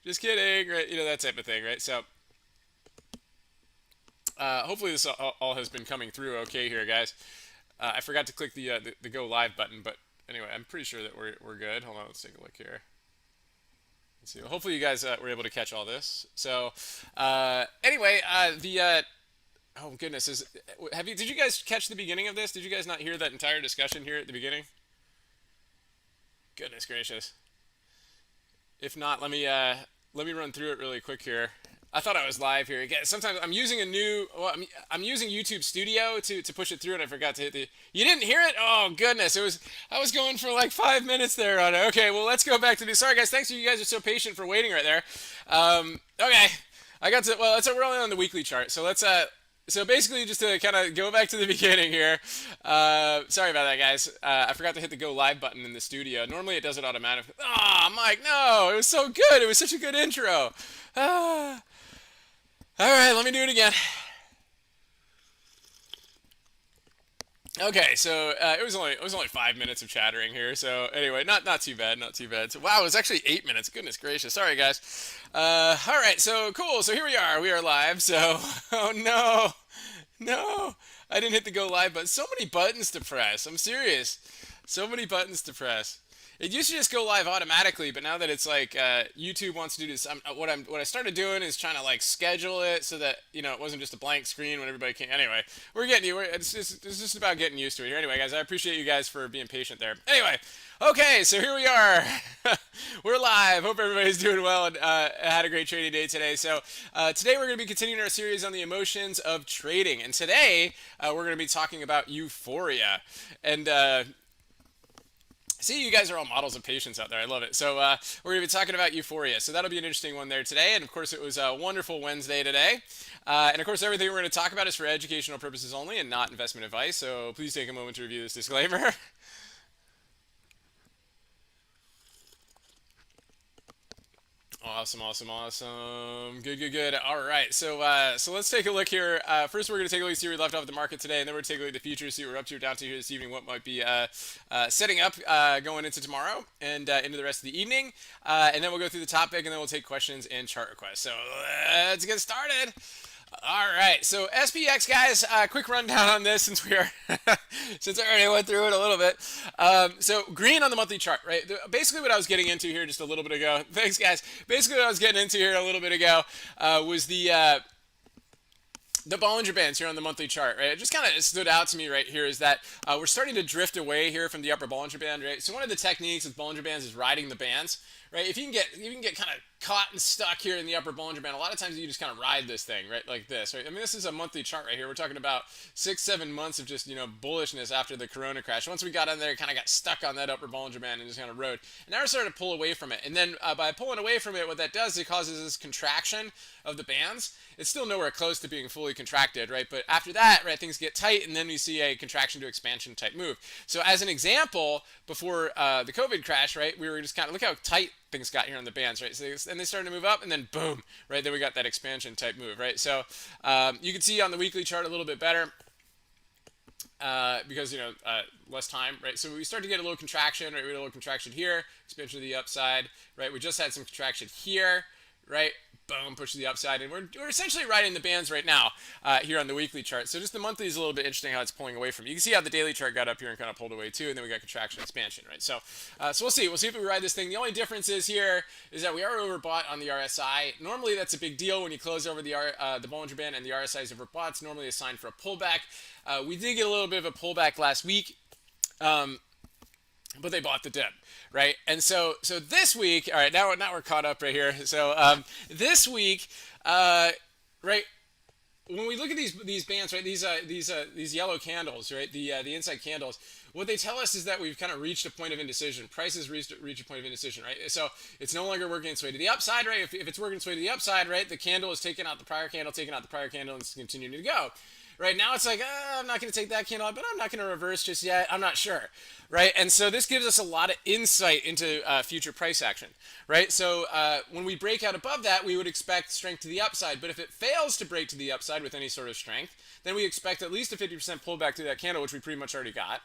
just kidding, right? You know, that type of thing, right? So hopefully this all has been coming through okay here, guys. I forgot to click the go live button, but anyway, I'm pretty sure that we're good. Hold on, let's take a look here. Let's see. Hopefully you guys were able to catch all this. So anyway, the oh goodness, is have you did you guys catch the beginning of this? Did you guys not hear that entire discussion here at the beginning? Goodness gracious. If not, let me run through it really quick here. I thought I was live here. Again, sometimes I'm using a new. Well, I'm using YouTube Studio to push it through, and I forgot to hit the. You didn't hear it? Oh goodness! It was. I was going for like 5 minutes there on it. Okay, well let's go back to the. Sorry guys, thanks you guys are so patient for waiting right there. Okay, I got to. Well, we're only on the weekly chart, so let's. So basically, just to kind of go back to the beginning here. Sorry about that, guys. I forgot to hit the go live button in the studio. Normally it does it automatically. Ah, oh, Mike, no! It was so good. It was such a good intro. Ah. All right, let me do it again. Okay, so it was only 5 minutes of chattering here. So anyway, not too bad, not too bad. So wow, it was actually 8 minutes. Goodness gracious. Sorry guys. All right, so cool. So here we are. We are live. So oh no, no, I didn't hit the go live button. So many buttons to press. I'm serious. So many buttons to press. It used to just go live automatically, but now that it's like YouTube wants to do this, what I started doing is trying to like schedule it so that it wasn't just a blank screen when everybody came. Anyway, we're getting you. It's just about getting used to it here. Anyway, guys, I appreciate you guys for being patient there. Anyway, okay, so here we are. We're live. Hope everybody's doing well and had a great trading day today. So today we're going to be continuing our series on the emotions of trading, and today we're going to be talking about euphoria and. See, you guys are all models of patience out there. I love it. So we're going to be talking about Euphoria. So that'll be an interesting one there today. And of course, it was a wonderful Wednesday today. And of course, everything we're going to talk about is for educational purposes only and not investment advice. So please take a moment to review this disclaimer. Awesome, awesome, awesome. Good, good, good. All right, so let's take a look here. First, we're going to take a look, see where we left off at the market today, and then we're going to take a look at the future, see what we're up to, down to here this evening, what might be setting up going into tomorrow and into the rest of the evening. And then we'll go through the topic, and then we'll take questions and chart requests. So let's get started. All right, so SPX guys, quick rundown on this since we are since I already went through it a little bit. So green on the monthly chart, right? Basically, what I was getting into here just a little bit ago. Thanks, guys. Basically, what I was getting into here a little bit ago was the Bollinger Bands here on the monthly chart, right? It just kind of stood out to me right here is that we're starting to drift away here from the upper Bollinger Band, right? So one of the techniques with Bollinger Bands is riding the bands, right? If you can get kind of caught and stuck here in the upper Bollinger Band, a lot of times you just kind of ride this thing, right? Like this, right? I mean, this is a monthly chart right here. We're talking about 6-7 months of just, bullishness after the Corona crash. Once we got in there, kind of got stuck on that upper Bollinger Band and just kind of rode. And now we're starting to pull away from it. And then by pulling away from it, what that does, it causes this contraction of the bands. It's still nowhere close to being fully contracted, right? But after that, right, things get tight, and then we see a contraction to expansion type move. So as an example, before the COVID crash, right, we were just kind of, look how tight things got here on the bands, right? So then they started to move up, and then boom, right, then we got that expansion type move, right? So you can see on the weekly chart a little bit better. Because less time, right? So we start to get a little contraction, right? We had a little contraction here, expansion to the upside, right? We just had some contraction here, right? Boom, push to the upside, and we're essentially riding the bands right now here on the weekly chart. So just the monthly is a little bit interesting how it's pulling away from. You can see how the daily chart got up here and kind of pulled away too, and then we got contraction, expansion, right? So we'll see. We'll see if we ride this thing. The only difference is here is that we are overbought on the RSI. Normally that's a big deal when you close over the Bollinger Band and the RSI is overbought. It's normally a sign for a pullback. We did get a little bit of a pullback last week. But they bought the dip, right? And so this week, all right, now we're caught up right here. So this week, right, when we look at these bands, right, these yellow candles, right, the inside candles, what they tell us is that we've kind of reached a point of indecision. Prices reach a point of indecision, right? So it's no longer working its way to the upside, right? If it's working its way to the upside, right, the candle is taking out the prior candle, and it's continuing to go. Right now it's like, I'm not going to take that candle out, but I'm not going to reverse just yet. I'm not sure, right? And so this gives us a lot of insight into future price action, right? So when we break out above that, we would expect strength to the upside. But if it fails to break to the upside with any sort of strength, then we expect at least a 50% pullback through that candle, which we pretty much already got.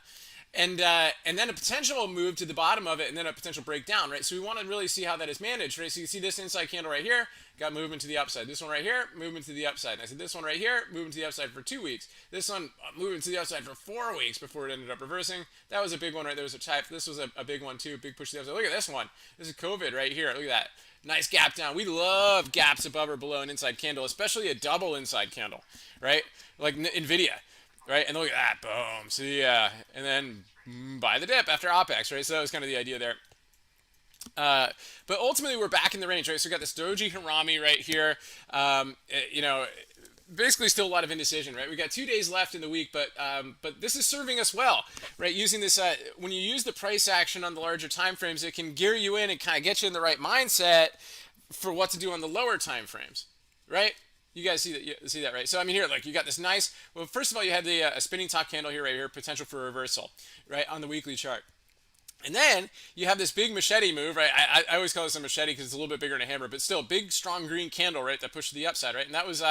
and then a potential move to the bottom of it, and then a potential breakdown, right? So we want to really see how that is managed, right? So you see this inside candle right here, got movement to the upside. This one right here, movement to the upside. And I said this one right here, movement to the upside for 2 weeks. This one, movement to the upside for 4 weeks before it ended up reversing. That was a big one, right? There was a type. This was a big one too, big push to the upside. Look at this one. This is COVID right here. Look at that. Nice gap down. We love gaps above or below an inside candle, especially a double inside candle, right? Like NVIDIA, right? And look at that, boom. So yeah, and then buy the dip after OPEX, right? So that was kind of the idea there. But ultimately, we're back in the range, right? So we got this Doji Harami right here. You know, basically still a lot of indecision, right? We got 2 days left in the week, but this is serving us well, right? Using this, when you use the price action on the larger time frames, it can gear you in and kind of get you in the right mindset for what to do on the lower time frames, right? You guys see that, right? So I mean, here, like you got this nice. Well, first of all, you had the a spinning top candle here, right here, potential for reversal, right, on the weekly chart. And then you have this big machete move, right? I always call this a machete because it's a little bit bigger than a hammer, but still big, strong green candle, right? That pushed to the upside, right? And that was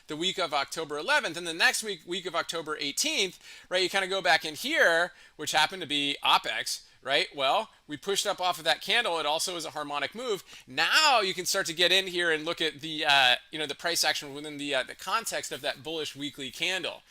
the week of October 11th. And the next week of October 18th, right? You kind of go back in here, which happened to be OPEX, right? Well, we pushed up off of that candle. It also is a harmonic move. Now you can start to get in here and look at the, the price action within the context of that bullish weekly candle.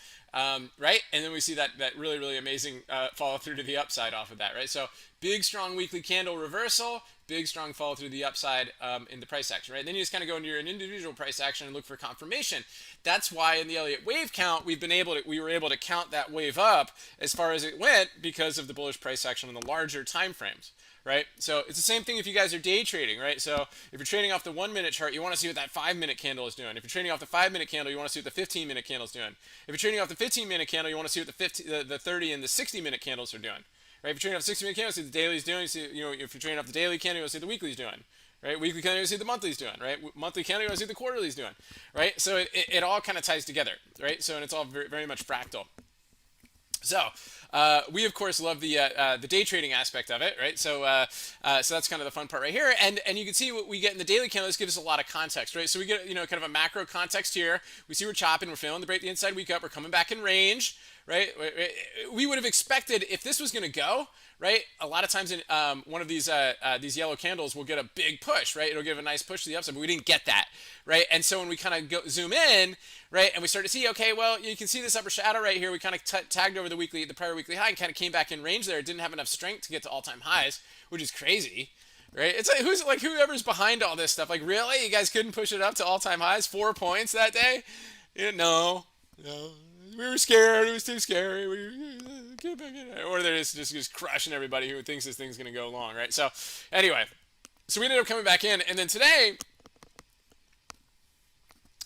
Right? And then we see that really, really amazing follow through to the upside off of that, right? So big, strong weekly candle reversal, big, strong follow through the upside in the price action, right? And then you just kind of go into an individual price action and look for confirmation. That's why in the Elliott wave count, we were able to count that wave up as far as it went because of the bullish price action on the larger time frames. Right? So it's the same thing if you guys are day trading, right? So if you're trading off the 1 minute chart, you want to see what that 5 minute candle is doing. If you're trading off the 5 minute candle, you want to see what the 15 minute candle is doing. If you're trading off the 15 minute candle, you want to see what the 30 and the 60 minute candles are doing. Right? If you're trading off the 60 minute candle, see what the daily is doing. See, if you're trading off the daily candle, you want to see what the weekly is doing. Right? Weekly candle, you want to see what the monthly is doing. Right? Monthly candle, you want to see what the quarterly is doing. Right? So it all kind of ties together. Right? So and it's all very, very much fractal. So we of course love the day trading aspect of it, right? So that's kind of the fun part right here, and you can see what we get in the daily candle. This gives us a lot of context, right? So we get kind of a macro context here. We see we're chopping, we're failing to break the inside week up, we're coming back in range, right? We would have expected if this was going to go. Right, a lot of times in one of these yellow candles, we'll get a big push, right? It'll give a nice push to the upside, but we didn't get that, right? And so when we kind of zoom in, right, and we start to see, okay, well, you can see this upper shadow right here. We kind of tagged over the prior weekly high and kind of came back in range there. It didn't have enough strength to get to all-time highs, which is crazy, right? It's like whoever's behind all this stuff. Like, really, you guys couldn't push it up to all-time highs, 4 points that day? No. We were scared. It was too scary. Or they're just crushing everybody who thinks this thing's going to go long, right? So, anyway, so we ended up coming back in, and then today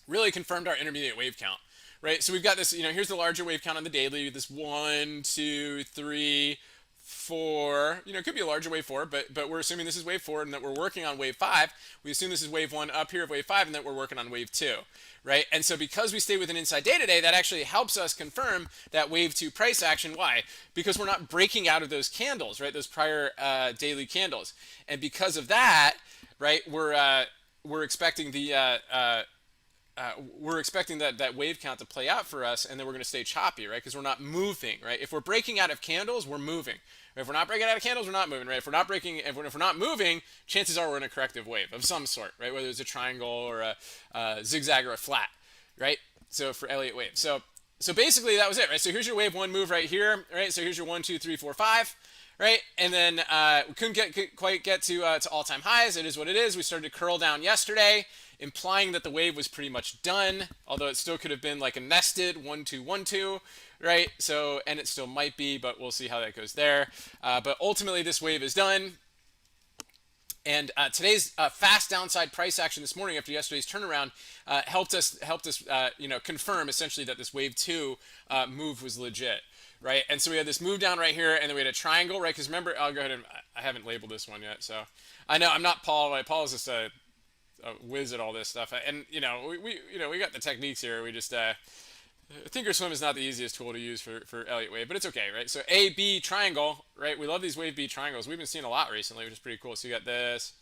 really confirmed our intermediate wave count, right? So we've got this. Here's the larger wave count on the daily. This 1, 2, 3, 4. It could be a larger wave 4, but we're assuming this is wave 4 and that we're working on wave 5. We assume this is wave 1 up here of wave 5 and that we're working on wave 2, right? And so because we stay with an inside day today, that actually helps us confirm that wave 2 price action. Why? Because we're not breaking out of those candles, right? Those prior daily candles. And because of that, right, we're expecting that wave count to play out for us, and then we're going to stay choppy, right? Because we're not moving, right? If we're breaking out of candles, we're moving. If we're not breaking out of candles, we're not moving, right? If we're not moving, chances are we're in a corrective wave of some sort, right? Whether it's a triangle or a zigzag or a flat, right? So for Elliott wave, so basically that was it, right? So here's your wave 1 move right here, right? So here's your 1, 2, 3, 4, 5. Right, and then we couldn't quite get to all-time highs. It is what it is. We started to curl down yesterday, implying that the wave was pretty much done. Although it still could have been like a nested 1, 2, 1, 2, right? So, and it still might be, but we'll see how that goes there. But ultimately, this wave is done. And today's fast downside price action this morning after yesterday's turnaround helped us confirm essentially that this wave 2 move was legit. Right, and so we had this move down right here, and then we had a triangle, right? Because remember, I'll go ahead and I haven't labeled this one yet, so I know I'm not Paul. Right? Paul is just a whiz at all this stuff, and we got the techniques here. We just Thinkorswim is not the easiest tool to use for Elliott wave, but it's okay, right? So A B triangle, right? We love these wave B triangles. We've been seeing a lot recently, which is pretty cool. So you got this,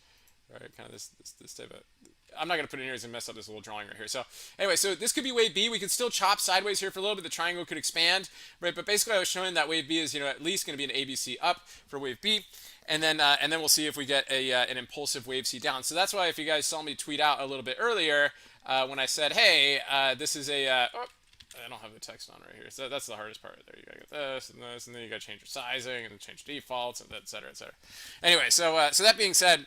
right? Kind of this type of I'm not going to put it in here, it's going to mess up this little drawing right here. So anyway, so this could be wave B. We could still chop sideways here for a little bit. The triangle could expand, right? But basically I was showing that wave B is, at least going to be an ABC up for wave B. And then we'll see if we get an impulsive wave C down. So that's why if you guys saw me tweet out a little bit earlier when I said, hey, this is a... I don't have the text on right here, so that's the hardest part. There, you gotta get this and this, and then you gotta change your sizing and then change defaults and et cetera, et cetera. Anyway, so that being said,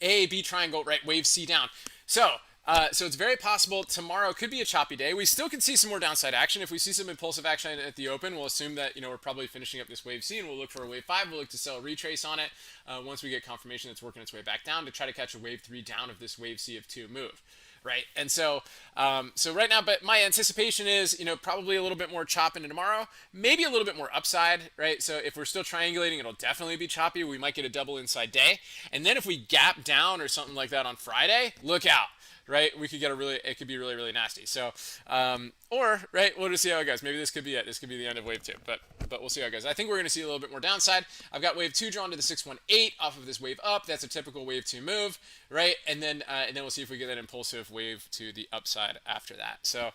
A, B triangle, right, wave C down. So it's very possible tomorrow could be a choppy day. We still could see some more downside action. If we see some impulsive action at the open, we'll assume that, we're probably finishing up this wave C, and we'll look for a wave 5. We'll look to sell a retrace on it once we get confirmation it's working its way back down to try to catch a wave 3 down of this wave C of 2 move. Right, and so right now, but my anticipation is, probably a little bit more chop into tomorrow, maybe a little bit more upside, right? So if we're still triangulating, it'll definitely be choppy. We might get a double inside day, and then if we gap down or something like that on Friday, look out. Right, we could get it could be really, really nasty. So, or right, we'll just see how it goes. Maybe this could be it. This could be the end of wave 2, but we'll see how it goes. I think we're going to see a little bit more downside. I've got wave 2 drawn to the 618 off of this wave up. That's a typical wave 2 move, right? And then we'll see if we get that impulsive wave to the upside after that. So,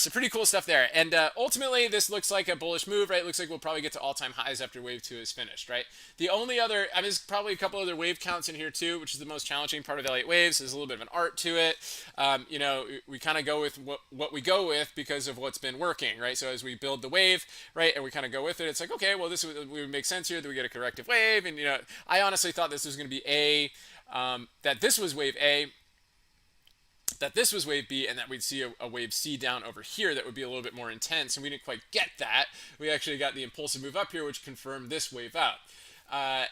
pretty cool stuff there. And ultimately, this looks like a bullish move, right? Looks like we'll probably get to all-time highs after wave 2 is finished, right? The only other, there's probably a couple other wave counts in here too, which is the most challenging part of Elliott waves. There's a little bit of an art to it. We kind of go with what we go with because of what's been working, right? So as we build the wave, right, and we kind of go with it, it's like, okay, well, this would make sense here that we get a corrective wave. And, I honestly thought this was going to be that this was wave A, that this was wave B, and that we'd see a wave C down over here that would be a little bit more intense. And we didn't quite get that. We actually got the impulsive move up here, which confirmed this wave up.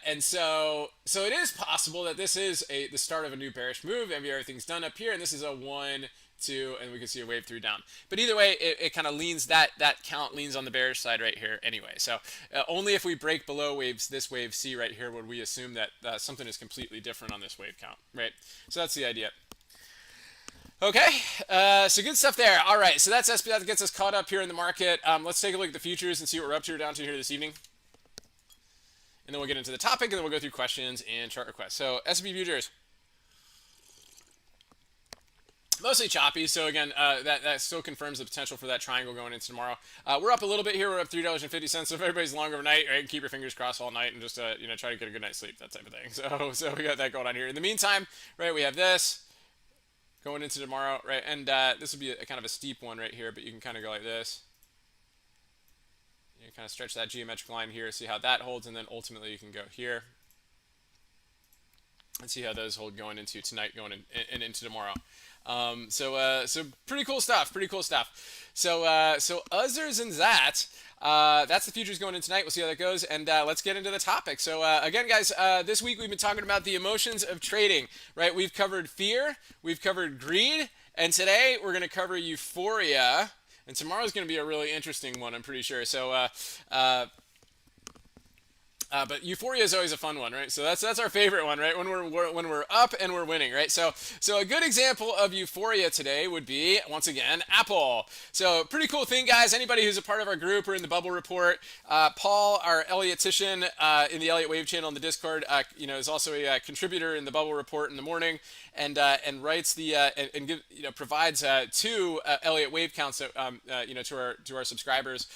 And so it is possible that this is the start of a new bearish move. Maybe everything's done up here, and this is a 1, 2, and we can see a wave 3 down. But either way, it kind of leans, that count leans on the bearish side right here anyway. So only if we break below this wave C right here would we assume that something is completely different on this wave count, right? So that's the idea. Okay, so good stuff there. All right, so that gets us caught up here in the market. Let's take a look at the futures and see what we're up to down to here this evening. And then we'll get into the topic, and then we'll go through questions and chart requests. So S&P futures, mostly choppy. So again, that still confirms the potential for that triangle going into tomorrow. We're up a little bit here. We're up $3.50. So if everybody's long overnight, right, keep your fingers crossed all night and just try to get a good night's sleep, that type of thing. So we got that going on here. In the meantime, right, we have this going into tomorrow, right, and this will be a kind of a steep one right here, but you can kind of go like this. You kind of stretch that geometric line here, see how that holds, and then ultimately you can go here and see how those hold going into tonight, going in, and into tomorrow. So pretty cool stuff. So others than that, that's the futures going in tonight. We'll see how that goes, and let's get into the topic. So again, guys, this week we've been talking about the emotions of trading, right? We've covered fear, we've covered greed, and today we're going to cover euphoria. And tomorrow's going to be a really interesting one, I'm pretty sure. So, but Euphoria is always a fun one, right? So that's our favorite one, right? When we're up and we're winning, right? So a good example of Euphoria today would be, once again, Apple. So pretty cool thing, guys. Anybody who's a part of our group or in the Bubble Report, Paul, our Elliottician in the Elliott Wave channel in the Discord, is also a contributor in the Bubble Report in the morning, and writes provides 2 Elliott Wave counts that, to our subscribers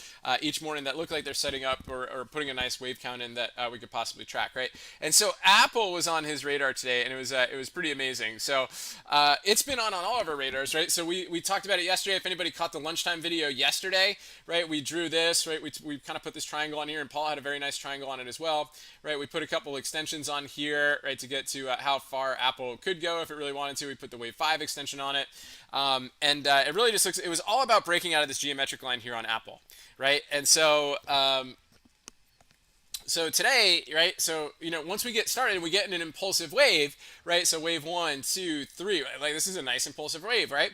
each morning that look like they're setting up or putting a nice wave count in that we could possibly track, right? And so Apple was on his radar today, and it was pretty amazing. So it's been on all of our radars, right? So we talked about it yesterday. If anybody caught the lunchtime video yesterday, right, we drew this, right? We kind of put this triangle on here, and Paul had a very nice triangle on it as well, right? We put a couple extensions on here, right, to get to how far Apple could go if it really wanted to. We put the wave 5 extension on it, and it really just it was all about breaking out of this geometric line here on Apple, right? And so today, right, so once we get started, we get in an impulsive wave, right? So wave 1, 2, 3, right? Like this is a nice impulsive wave, right?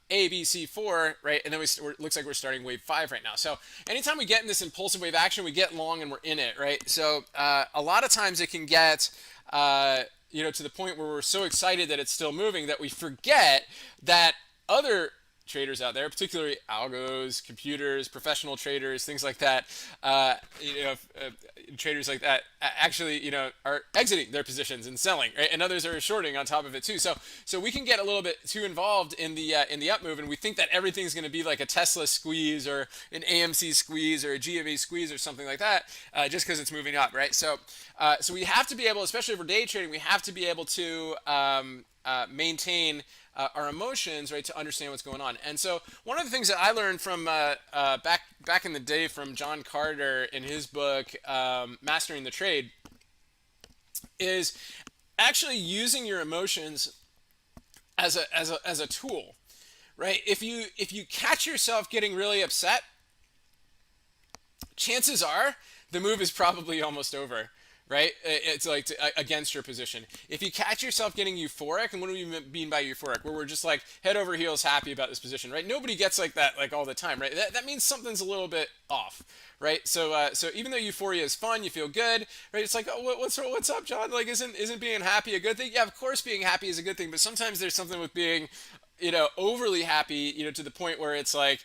A, B, C, 4, right? And then looks like we're starting wave 5 right now. So anytime we get in this impulsive wave action, we get long and we're in it, right? So a lot of times it can get to the point where we're so excited that it's still moving that we forget that other traders out there, particularly algos, computers, professional traders, things like that. Traders like that actually, are exiting their positions and selling, right? And others are shorting on top of it too. So we can get a little bit too involved in the up move, and we think that everything's going to be like a Tesla squeeze or an AMC squeeze or a GME squeeze or something like that, just because it's moving up, right? So we have to be able, especially for day trading, we have to be able to maintain our emotions, right, to understand what's going on. And so one of the things that I learned from back in the day from John Carter in his book Mastering the Trade is actually using your emotions as a tool, right? If you catch yourself getting really upset, chances are the move is probably almost over, right? It's like against your position. If you catch yourself getting euphoric, and what do we mean by euphoric? Where we're just like head over heels happy about this position, right? Nobody gets like that like all the time, right? That means something's a little bit off, right? So even though euphoria is fun, you feel good, right? It's like, oh, what's up, John? Like, isn't being happy a good thing? Yeah, of course, being happy is a good thing, but sometimes there's something with being overly happy, to the point where it's like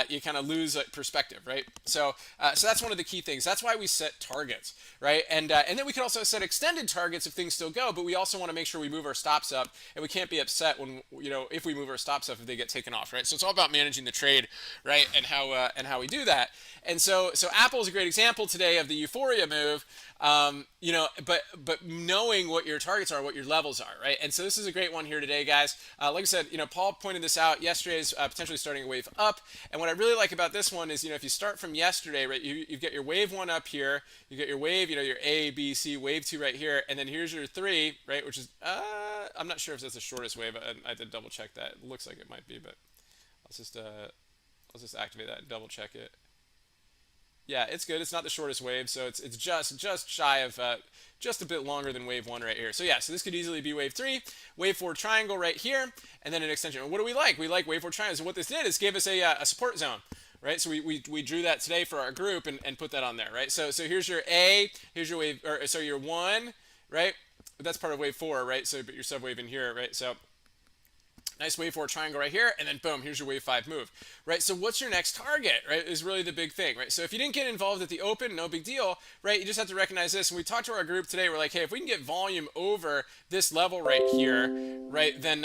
you kind of lose perspective, right? So that's one of the key things. That's why we set targets, right? And then we can also set extended targets if things still go, but we also want to make sure we move our stops up, and we can't be upset when if we move our stops up if they get taken off, right? So it's all about managing the trade, right? And how we do that. And so Apple is a great example today of the euphoria move. But knowing what your targets are, what your levels are, right? And so this is a great one here today, guys. Like I said, Paul pointed this out yesterday is potentially starting a wave up. And what I really like about this one is, if you start from yesterday, right, you get your wave 1 up here, you get your wave, your A, B, C, wave 2 right here, and then here's your 3, right, which is, I'm not sure if that's the shortest wave. I had to double check that. It looks like it might be, but let's just activate that and double check it. Yeah, it's good. It's not the shortest wave, so it's just shy of just a bit longer than wave 1 right here. So yeah, so this could easily be wave 3, wave 4 triangle right here, and then an extension. What do we like? We like wave 4 triangles. So what this did is gave us a support zone, right? So we drew that today for our group and put that on there, right? So here's your A, here's your wave, or so your 1, right? That's part of wave 4, right? So but your subwave in here, right? So nice wave 4 triangle right here, and then boom, here's your wave 5 move, right? So what's your next target, right, is really the big thing, right? So if you didn't get involved at the open, no big deal, right? You just have to recognize this. And we talked to our group today, we're like, hey, if we can get volume over this level right here, right, then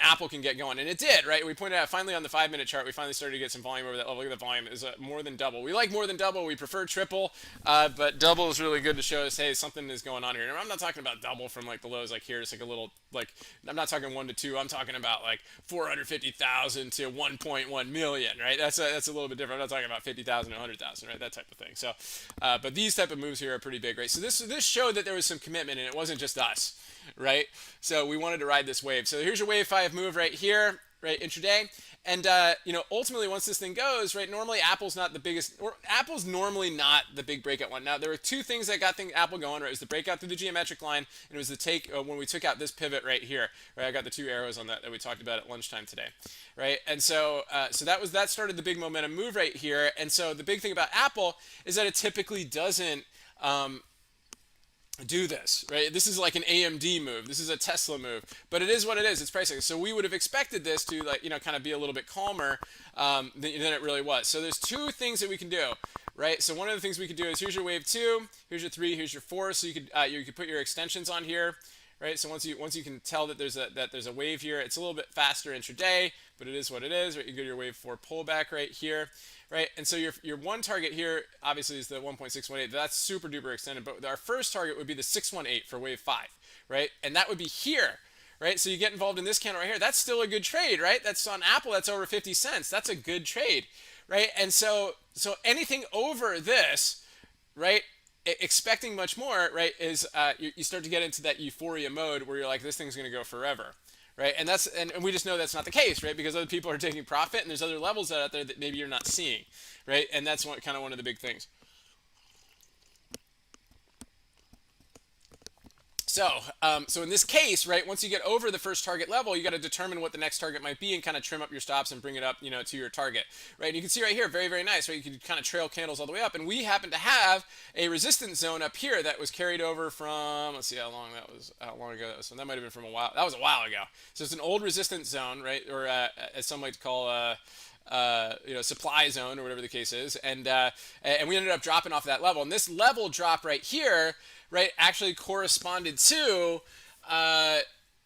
Apple can get going. And it did, right? We pointed out finally on the 5-minute chart, we finally started to get some volume over that level. Look at the volume is more than double. We like more than double. We prefer triple, but double is really good to show us, hey, something is going on here. And I'm not talking about double from like the lows like here. It's like a little, like, I'm not talking 1 to 2. I'm talking about like 450,000 to 1.1 million, right? That's a little bit different. I'm not talking about 50,000 to 100,000, right? That type of thing. So, but these type of moves here are pretty big, right? So this showed that there was some commitment, and it wasn't just us, right? So we wanted to ride this wave. So here's your wave 5 move right here, right, intraday. And ultimately, once this thing goes, right, normally Apple's not the biggest, or Apple's normally not the big breakout one. Now, there were 2 things that got Apple going, right? It was the breakout through the geometric line, and it was the take when we took out this pivot right here, right? I got the 2 arrows on that we talked about at lunchtime today, right? And so that started the big momentum move right here. And so the big thing about Apple is that it typically doesn't do this, right? This is like an AMD move. This is a Tesla move, but it is what it is. It's pricing. So we would have expected this to, like, kind of be a little bit calmer than it really was. So there's 2 things that we can do, right? So one of the things we could do is here's your wave 2, here's your 3, here's your 4. So you could put your extensions on here, right? So once you can tell that there's a wave here, it's a little bit faster intraday, but it is what it is, right? You go to your wave 4 pullback right here. Right, and so your one target here obviously is the 1.618. That's super duper extended, but our first target would be the 618 for wave 5, right? And that would be here, right? So you get involved in this candle right here. That's still a good trade, right? That's on Apple. That's over 50 cents. That's a good trade, right? And so anything over this, right? Expecting much more, right? Is you start to get into that euphoria mode where you're like, this thing's going to go forever. Right, and we just know that's not the case, right? Because other people are taking profit, and there's other levels out there that maybe you're not seeing, right? And that's kind of one of the big things. So in this case, right, once you get over the first target level, you got to determine what the next target might be and kind of trim up your stops and bring it up, to your target, right? And you can see right here, very, very nice, right? You can kind of trail candles all the way up, and we happen to have a resistance zone up here that was carried over from, let's see how long ago that was. So that might have been from a while. That was a while ago. So it's an old resistance zone, right, or as some like to call supply zone or whatever the case is, and we ended up dropping off that level. And this level drop right here, right, actually corresponded to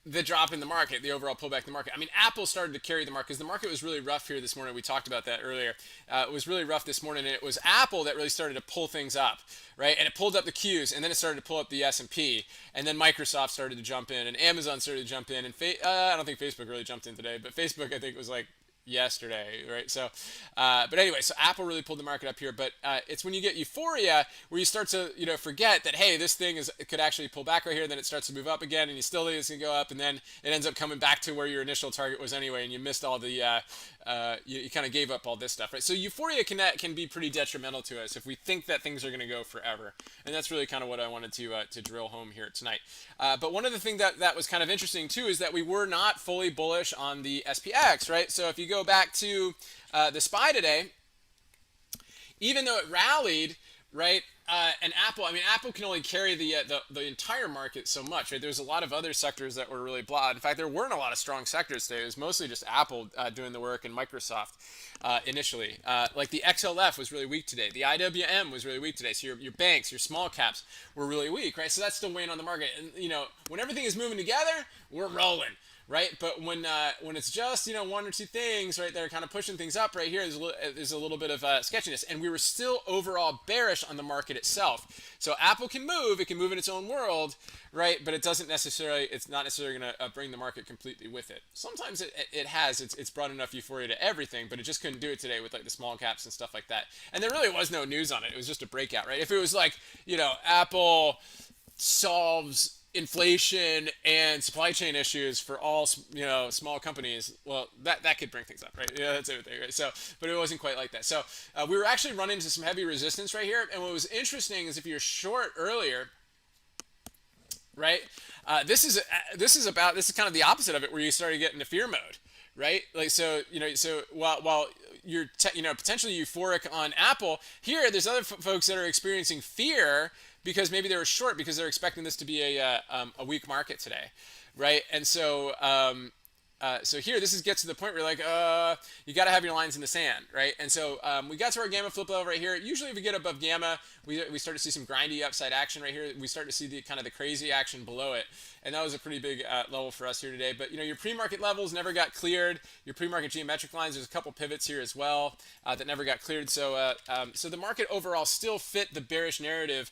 the drop in the market, the overall pullback in the market. I mean, Apple started to carry the market because the market was really rough here this morning. We talked about that earlier. It was really rough this morning, and it was Apple that really started to pull things up, right? And it pulled up the Qs, and then it started to pull up the S&P, and then Microsoft started to jump in, and Amazon started to jump in, and I don't think Facebook really jumped in today, but Facebook, I think, was like yesterday, right? So, but anyway, so Apple really pulled the market up here. But it's when you get euphoria where you start to, forget that, hey, this thing it could actually pull back right here. Then it starts to move up again, and you still think it's gonna go up, and then it ends up coming back to where your initial target was anyway, and you missed all the, you kind of gave up all this stuff, right? So euphoria can be pretty detrimental to us if we think that things are gonna go forever, and that's really kind of what I wanted to drill home here tonight. But one of the things that was kind of interesting too is that we were not fully bullish on the SPX, right? So if you go back to the SPY today, even though it rallied, right, and Apple can only carry the entire market so much, right? There's a lot of other sectors that were really blah. In fact, there weren't a lot of strong sectors today. It was mostly just Apple doing the work and Microsoft initially. Like the XLF was really weak today. The IWM was really weak today. So your banks, your small caps were really weak, right? So that's still weighing on the market. And when everything is moving together, we're rolling. Right, but when it's just one or two things, right, that are kind of pushing things up, right here, there's a little bit of sketchiness, and we were still overall bearish on the market itself. So Apple can move; it can move in its own world, right? But it's not necessarily going to bring the market completely with it. Sometimes it's brought enough euphoria to everything, but it just couldn't do it today with like the small caps and stuff like that. And there really was no news on it; it was just a breakout, right? If it was like Apple solves inflation and supply chain issues for all small companies, well, that could bring things up, right? Yeah, that's everything, right? So, but it wasn't quite like that. So we were actually running into some heavy resistance right here, and what was interesting is if you're short earlier, right, this is kind of the opposite of it, where you started getting into fear mode, right? Like so while you're potentially euphoric on Apple, here there's other folks that are experiencing fear because maybe they were short because they're expecting this to be a weak market today, right? And so so here this gets to the point where you're like, you got to have your lines in the sand, right? And so we got to our gamma flip level right here. Usually if we get above gamma, we start to see some grindy upside action right here. We start to see the kind of the crazy action below it, and that was a pretty big level for us here today. But your pre-market levels never got cleared. Your pre-market geometric lines, there's a couple pivots here as well that never got cleared. So so the market overall still fit the bearish narrative,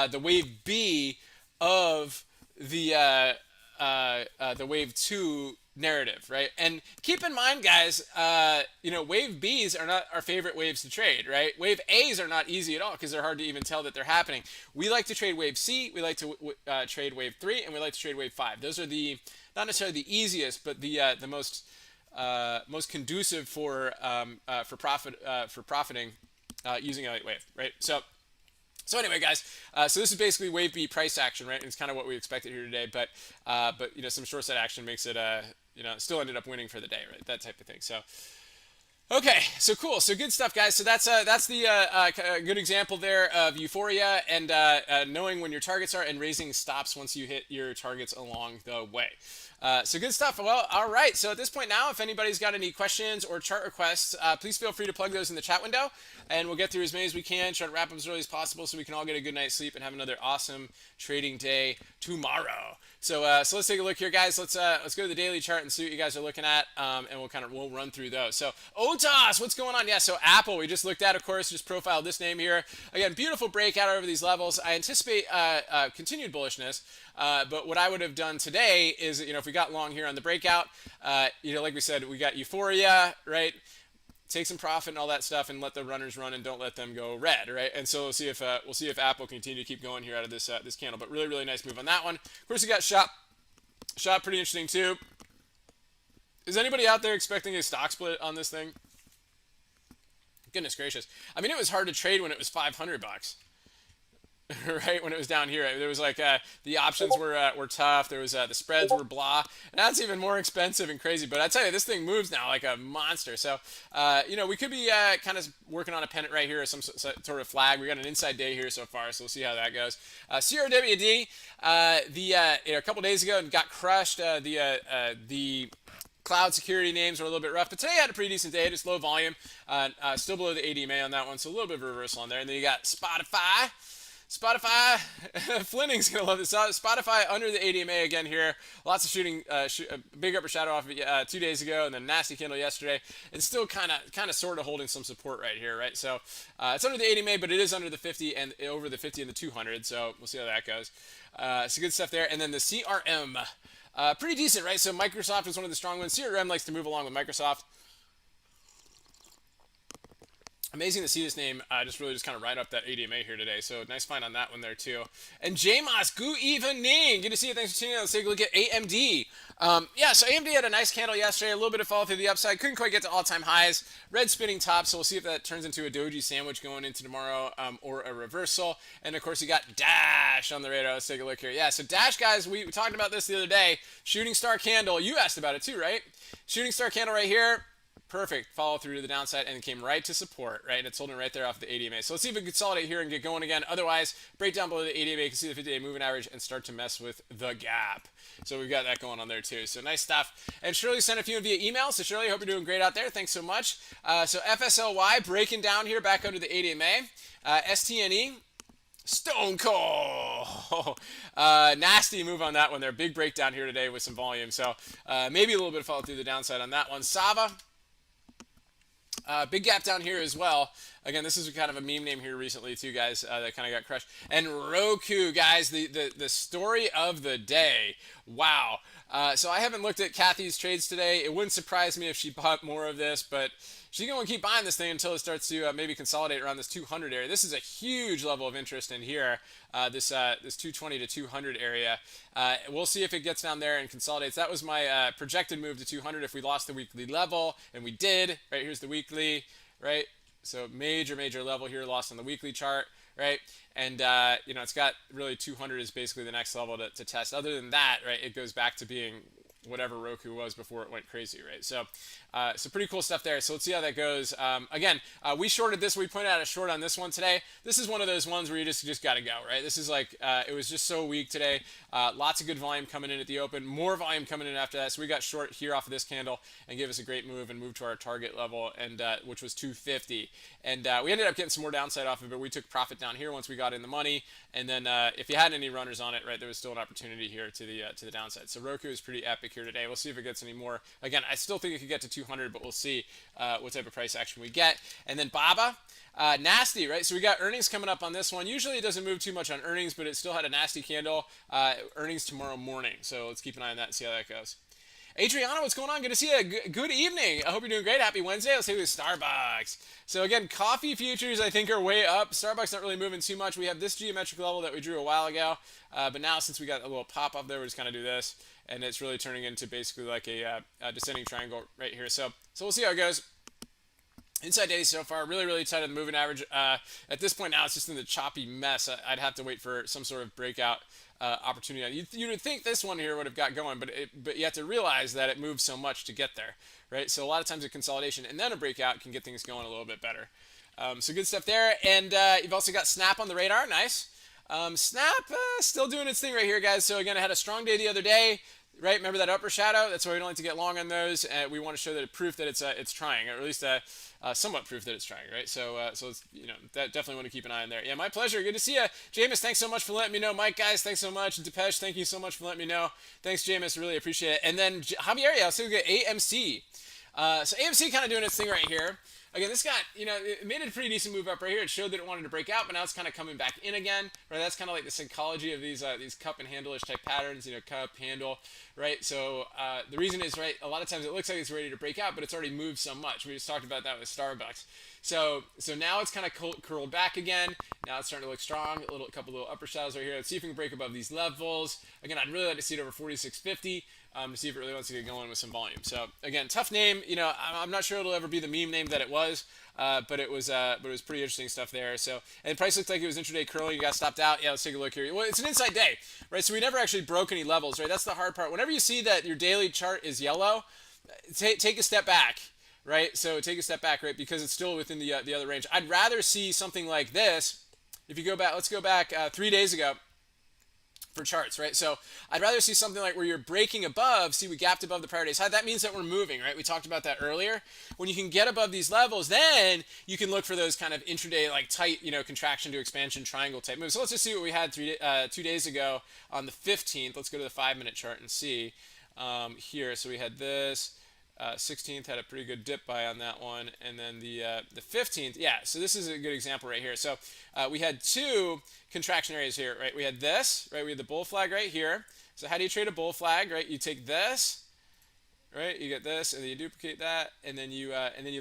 the wave B of the wave 2 narrative, right? And keep in mind, guys, wave B's are not our favorite waves to trade, right? Wave A's are not easy at all because they're hard to even tell that they're happening. We like to trade wave C, we like to trade wave 3, and we like to trade wave 5. Those are not necessarily the easiest, but the most conducive for profiting using a light wave, right? So anyway, guys, so this is basically wave B price action, right? And it's kind of what we expected here today, but some short side action makes it still ended up winning for the day, right? That type of thing. So okay, so cool, so good stuff, guys. So that's the good example there of euphoria and knowing when your targets are and raising stops once you hit your targets along the way. So good stuff. Well, all right. So at this point now, if anybody's got any questions or chart requests, please feel free to plug those in the chat window, and we'll get through as many as we can. Try to wrap up as early as possible so we can all get a good night's sleep and have another awesome trading day tomorrow. So let's take a look here, guys. Let's go to the daily chart and see what you guys are looking at, and we'll run through those. So OTAS, what's going on? Yeah, so Apple, we just looked at, of course, just profiled this name here. Again, beautiful breakout over these levels. I anticipate continued bullishness, but what I would have done today is, if we got long here on the breakout, like we said, we got euphoria, right? Take some profit and all that stuff, and let the runners run, and don't let them go red, right? And so we'll see if Apple continue to keep going here out of this this candle. But really, really nice move on that one. Of course, we got shop pretty interesting too. Is anybody out there expecting a stock split on this thing? Goodness gracious! I mean, it was hard to trade when it was $500. right when it was down here. There was like the options were tough. There was the spreads were blah, and that's even more expensive and crazy. But I tell you, this thing moves now like a monster. So we could be kind of working on a pennant right here, or some sort of flag. We got an inside day here so far, so we'll see how that goes. CRWD, a couple days ago got crushed. The cloud security names were a little bit rough, but today had a pretty decent day. Just low volume, still below the ADMA on that one, so a little bit of a reversal on there. And then you got Spotify. Flinning's gonna love this. Spotify under the ADMA again here. Lots of shooting, big upper shadow off of it 2 days ago, and then nasty candle yesterday. It's still kind of sort of holding some support right here, right? So it's under the ADMA, but it is under the 50 and over the 50 and the 200. So we'll see how that goes. So good stuff there. And then the CRM. Pretty decent, right? So Microsoft is one of the strong ones. CRM likes to move along with Microsoft. Amazing to see this name just kind of right up that ADMA here today. So nice find on that one there too. And JMOS, good evening. Good to see you. Thanks for tuning in. Let's take a look at AMD. So AMD had a nice candle yesterday. A little bit of fall through the upside. Couldn't quite get to all-time highs. Red spinning top. So we'll see if that turns into a doji sandwich going into tomorrow or a reversal. And of course you got Dash on the radar. Let's take a look here. Yeah, so Dash, guys, we talked about this the other day. Shooting star candle. You asked about it too, right? Shooting star candle right here. Perfect follow through to the downside and came right to support, right? And it's holding right there off the ADMA. So let's see if we can consolidate here and get going again. Otherwise, break down below the ADMA. You can see the 50-day moving average and start to mess with the gap. So we've got that going on there too. So nice stuff. And Shirley sent a few via email. So Shirley, hope you're doing great out there. Thanks so much. So FSLY breaking down here back under the ADMA. STNE. Stone Cold. Nasty move on that one there. Big breakdown here today with some volume. So maybe a little bit of follow through the downside on that one. Sava. Big gap down here as well. Again, this is kind of a meme name here recently too, guys, that kind of got crushed. And Roku, guys, the story of the day. Wow. So I haven't looked at Kathy's trades today. It wouldn't surprise me if she bought more of this, but she's going to keep buying this thing until it starts to maybe consolidate around this 200 area. This is a huge level of interest in here, this 220 to 200 area. We'll see if it gets down there and consolidates. That was my projected move to 200 if we lost the weekly level, and we did. Right, here's the weekly, right? So major level here lost on the weekly chart, right? And it's got really 200 is basically the next level to test. Other than that, right, it goes back to being whatever Roku was before it went crazy, right? So pretty cool stuff there. So let's see how that goes. Again, we shorted this. We pointed out a short on this one today. This is one of those ones where you just got to go, right? This is like, it was just so weak today. Lots of good volume coming in at the open. More volume coming in after that. So we got short here off of this candle and gave us a great move and moved to our target level, and which was 250. And we ended up getting some more downside off of it, but we took profit down here once we got in the money. And then if you had any runners on it, right, there was still an opportunity here to the downside. So Roku is pretty epic here today. We'll see if it gets any more. Again, I still think it could get to 200, but we'll see what type of price action we get. And then Baba, nasty, right? So we got earnings coming up on this one. Usually it doesn't move too much on earnings, but it still had a nasty candle. Earnings tomorrow morning. So let's keep an eye on that and see how that goes. Adriana, what's going on? Good to see you. Good evening. I hope you're doing great. Happy Wednesday. Let's take with Starbucks. So again, coffee futures I think are way up. Starbucks not really moving too much. We have this geometric level that we drew a while ago, but now since we got a little pop up there, we just kind of do this, and it's really turning into basically like a descending triangle right here. So we'll see how it goes. Inside days so far, really tight on the moving average. At this point now, it's just in the choppy mess. I'd have to wait for some sort of breakout opportunity. You would think this one here would have got going, but you have to realize that it moves so much to get there, right? So a lot of times a consolidation and then a breakout can get things going a little bit better. So good stuff there. And you've also got Snap on the radar. Nice. Snap still doing its thing right here, guys. So again, I had a strong day the other day. Right, remember that upper shadow? That's why we don't like to get long on those. We want to show that proof that it's trying, or at least somewhat proof that it's trying, right? So it's, that definitely want to keep an eye on there. Yeah, my pleasure. Good to see you, Jameis. Thanks so much for letting me know. Mike, guys, thanks so much. Depeche, thank you so much for letting me know. Thanks, Jameis. Really appreciate it. And then Javier, I'll say we get AMC. So AMC kind of doing its thing right here. Again, this got, it made a pretty decent move up right here. It showed that it wanted to break out, but now it's kind of coming back in again, right? That's kind of like the psychology of these cup and handle-ish type patterns, cup, handle, right? So the reason is, right, a lot of times it looks like it's ready to break out, but it's already moved so much. We just talked about that with Starbucks. So now it's kind of curled back again. Now it's starting to look strong. A couple little upper shadows right here. Let's see if we can break above these levels. Again, I'd really like to see it over 46.50. to see if it really wants to get going with some volume. So again, tough name. I'm not sure it'll ever be the meme name that it was, but it was pretty interesting stuff there. So, and the price looked like it was intraday curling. You got stopped out. Yeah, let's take a look here. Well, it's an inside day, right? So we never actually broke any levels, right? That's the hard part. Whenever you see that your daily chart is yellow, take a step back, right? So take a step back, right? Because it's still within the other range. I'd rather see something like this. If you go back, let's go back 3 days ago for charts, right? So I'd rather see something like where you're breaking above, see we gapped above the prior day's high. That means that we're moving, right? We talked about that earlier. When you can get above these levels, then you can look for those kind of intraday, like tight, contraction to expansion triangle type moves. So let's just see what we had 2 days ago on the 15th. Let's go to the 5-minute chart and see here. So we had this. 16th had a pretty good dip buy on that one, and then the 15th, yeah. So this is a good example right here. So we had two contraction areas here, right? We had this, right? We had the bull flag right here. So how do you trade a bull flag, right? You take this, right? You get this, and then you duplicate that, and then you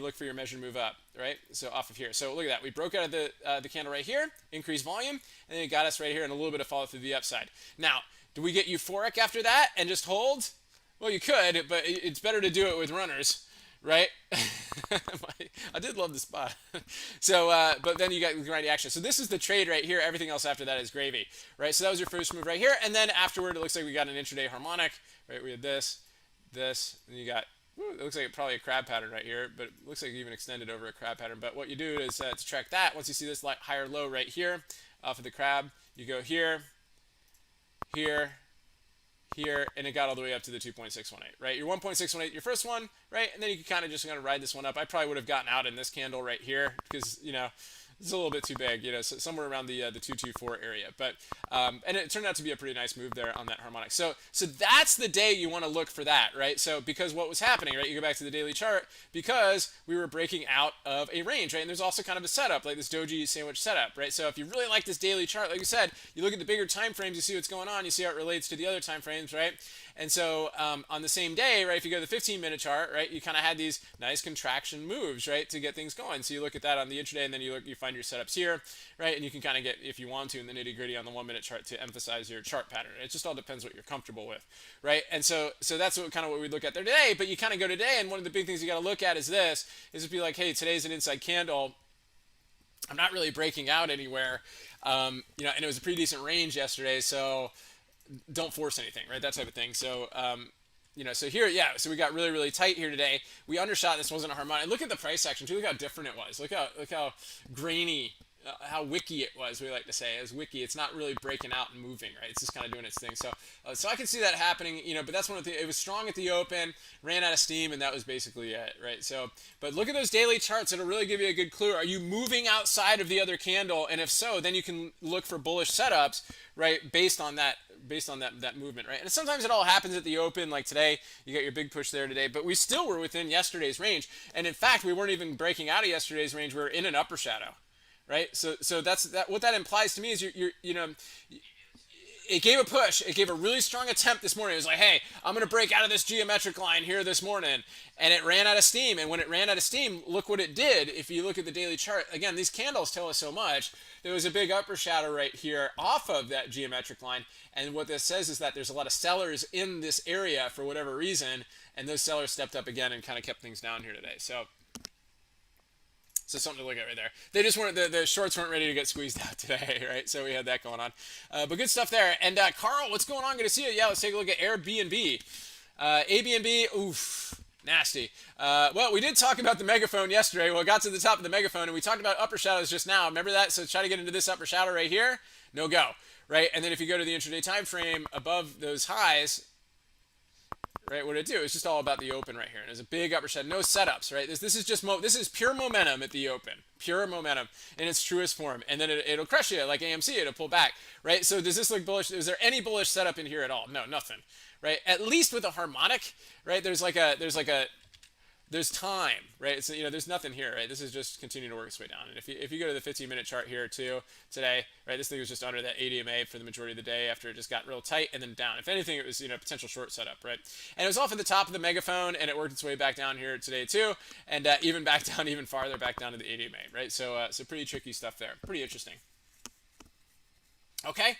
look for your measured move up, right? So off of here. So look at that. We broke out of the candle right here, increased volume, and then it got us right here, and a little bit of follow through the upside. Now, do we get euphoric after that and just hold? Well, you could, but it's better to do it with runners, right? I did love the spot. So, but then you got grindy action. So this is the trade right here. Everything else after that is gravy, right? So that was your first move right here. And then afterward, it looks like we got an intraday harmonic, right? We had this, and you got, it looks like probably a crab pattern right here, but it looks like you even extended over a crab pattern. But what you do is to track that, once you see this higher low right here off of the crab, you go here, here, and it got all the way up to the 2.618, right? Your 1.618, your first one, right? And then you can kind of just ride this one up. I probably would have gotten out in this candle right here because, it's a little bit too big, so somewhere around the 224 area. But and it turned out to be a pretty nice move there on that harmonic. So that's the day you want to look for that, right? So because what was happening, right? You go back to the daily chart because we were breaking out of a range, right? And there's also kind of a setup like this doji sandwich setup, right? So if you really like this daily chart, like you said, you look at the bigger time frames, you see what's going on, you see how it relates to the other time frames, right? And so on the same day, right, if you go to the 15-minute chart, right, you kind of had these nice contraction moves, right, to get things going. So you look at that on the intraday, and then you find your setups here, right, and you can kind of get, if you want to, in the nitty-gritty on the 1-minute chart to emphasize your chart pattern. It just all depends what you're comfortable with, right? And so that's what we look at there today. But you kind of go today, and one of the big things you got to look at is this: is to be like, hey, today's an inside candle. I'm not really breaking out anywhere, and it was a pretty decent range yesterday, so don't force anything, right? That type of thing. So, so here, yeah, so we got really, really tight here today. We undershot. This wasn't a harmonic. Look at the price action too. Look how different it was. Look how grainy, how wicky it was. We like to say it was wicky. It's not really breaking out and moving, right? It's just kind of doing its thing. So, so I can see that happening, but that's one of the. It was strong at the open, ran out of steam, and that was basically it, right? So, but look at those daily charts. It'll really give you a good clue. Are you moving outside of the other candle? And if so, then you can look for bullish setups, right? Based on that movement, right? And sometimes it all happens at the open, like today, you got your big push there today, but we still were within yesterday's range. And in fact, we weren't even breaking out of yesterday's range. We were in an upper shadow, right? So that's what that implies to me is it gave a push. It gave a really strong attempt this morning. It was like, hey, I'm going to break out of this geometric line here this morning. And it ran out of steam. And when it ran out of steam, look what it did. If you look at the daily chart, again, these candles tell us so much. There was a big upper shadow right here off of that geometric line. And what this says is that there's a lot of sellers in this area for whatever reason. And those sellers stepped up again and kind of kept things down here today. So something to look at right there. They just weren't, the shorts weren't ready to get squeezed out today, right? So we had that going on. But good stuff there. And Carl, what's going on? Good to see you. Yeah, let's take a look at Airbnb. Airbnb, oof, nasty. Well, we did talk about the megaphone yesterday. Well, it got to the top of the megaphone, and we talked about upper shadows just now. Remember that? So try to get into this upper shadow right here. No go, right? And then if you go to the intraday time frame above those highs, right, what did it do? It's just all about the open right here. And there's a big upper shadow, no setups, right? This is just this is pure momentum at the open, pure momentum in its truest form. And then it'll crush you like AMC. It'll pull back, right? So does this look bullish? Is there any bullish setup in here at all? No, nothing, right? At least with a harmonic, right? There's time, right? So, there's nothing here, right? This is just continuing to work its way down. And if you go to the 15-minute chart here too, today, right, this thing was just under that ADMA for the majority of the day after it just got real tight and then down. If anything, it was, potential short setup, right? And it was off at the top of the megaphone, and it worked its way back down here today too, and even back down, even farther back down to the ADMA, right? So pretty tricky stuff there. Pretty interesting. Okay,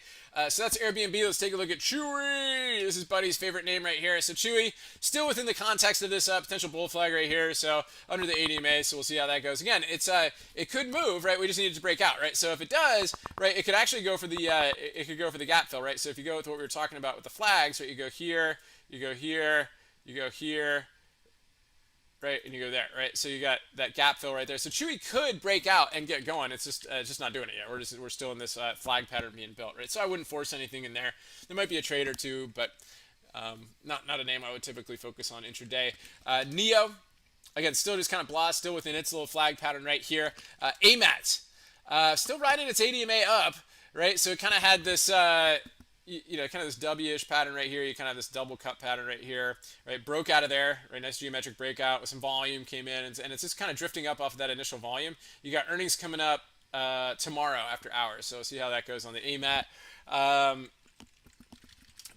so that's Airbnb. Let's take a look at Chewy. This is Buddy's favorite name right here. So Chewy, still within the context of this potential bull flag right here. So under the ADMA, so we'll see how that goes. Again, it could move, right? We just need it to break out, right? So if it does, right, it could actually go for the it could go for the gap fill, right? So if you go with what we were talking about with the flags, right, you go here, you go here, you go here, right, and you go there, right? So you got that gap fill right there. So Chewy could break out and get going. It's just not doing it yet. We're still in this flag pattern being built, right? So I wouldn't force anything in there. There might be a trade or two, but not a name I would typically focus on intraday. Neo, again, still just kind of blah, still within its little flag pattern right here. AMAT, still riding its ADMA up, right? So it kind of had this. Kind of this W-ish pattern right here. You kind of have this double cut pattern right here, right? Broke out of there, right? Nice geometric breakout with some volume came in, and it's just kind of drifting up off of that initial volume. You got earnings coming up tomorrow after hours, so we'll see how that goes on the AMAT.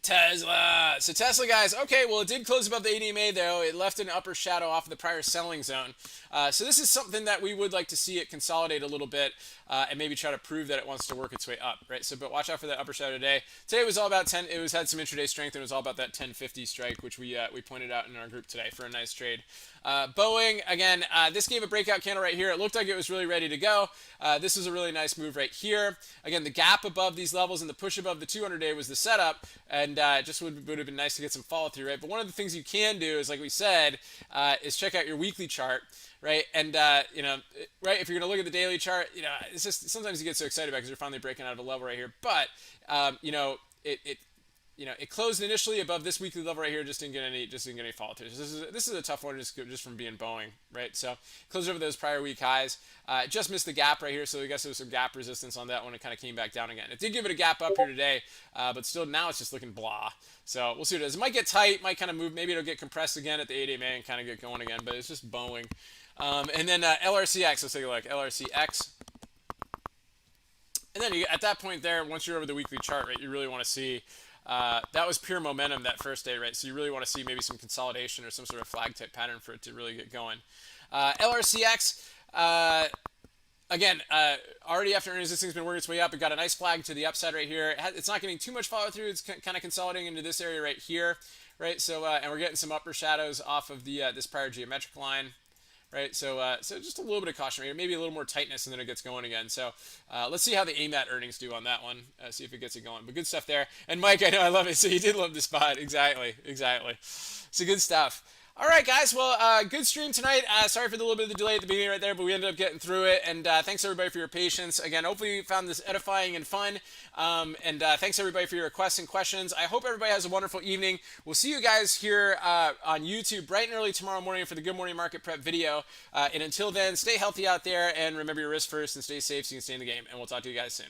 Tesla. So Tesla, guys, okay, well, it did close above the ADMA, though. It left an upper shadow off of the prior selling zone. So this is something that we would like to see it consolidate a little bit and maybe try to prove that it wants to work its way up, right? So, but watch out for that upper shadow today. Today it was all about 10. It was had some intraday strength, and it was all about that 1050 strike, which we pointed out in our group today for a nice trade. Boeing, again, this gave a breakout candle right here. It looked like it was really ready to go. This was a really nice move right here. Again, the gap above these levels and the push above the 200-day was the setup, and it just would have been nice to get some follow through, right? But one of the things you can do is, like we said, is check out your weekly chart, right? And right, if you're gonna look at the daily chart, it's just sometimes you get so excited about because you're finally breaking out of a level right here, but it closed initially above this weekly level right here, just didn't get any follow through. So this is a tough one just from being Boeing, right? So closed over those prior week highs, just missed the gap right here. So I guess there was some gap resistance on that one. It kind of came back down again. It did give it a gap up here today, but still now it's just looking blah. So we'll see what it does. It might get tight, might kind of move. Maybe it'll get compressed again at the 8 AMA and kind of get going again. But it's just Boeing. And then LRCX. Let's take a look. LRCX. And then at that point there, once you're over the weekly chart, right, you really want to see. That was pure momentum that first day, right? So you really want to see maybe some consolidation or some sort of flag type pattern for it to really get going. LRCX, again, already after earnings, this thing's been working its way up. It got a nice flag to the upside right here. It's not getting too much follow through. It's kind of consolidating into this area right here, right? So and we're getting some upper shadows off of the this prior geometric line. Right, so just a little bit of caution right here, maybe a little more tightness, and then it gets going again. So let's see how the AMAT earnings do on that one. See if it gets it going. But good stuff there. And Mike, I know I love it. So you did love the spot. Exactly. So good stuff. All right, guys. Well, good stream tonight. Sorry for the little bit of the delay at the beginning right there, but we ended up getting through it. And thanks everybody for your patience. Again, hopefully you found this edifying and fun. And thanks everybody for your requests and questions. I hope everybody has a wonderful evening. We'll see you guys here on YouTube bright and early tomorrow morning for the Good Morning Market Prep video. And until then, stay healthy out there and remember your risk first and stay safe so you can stay in the game. And we'll talk to you guys soon.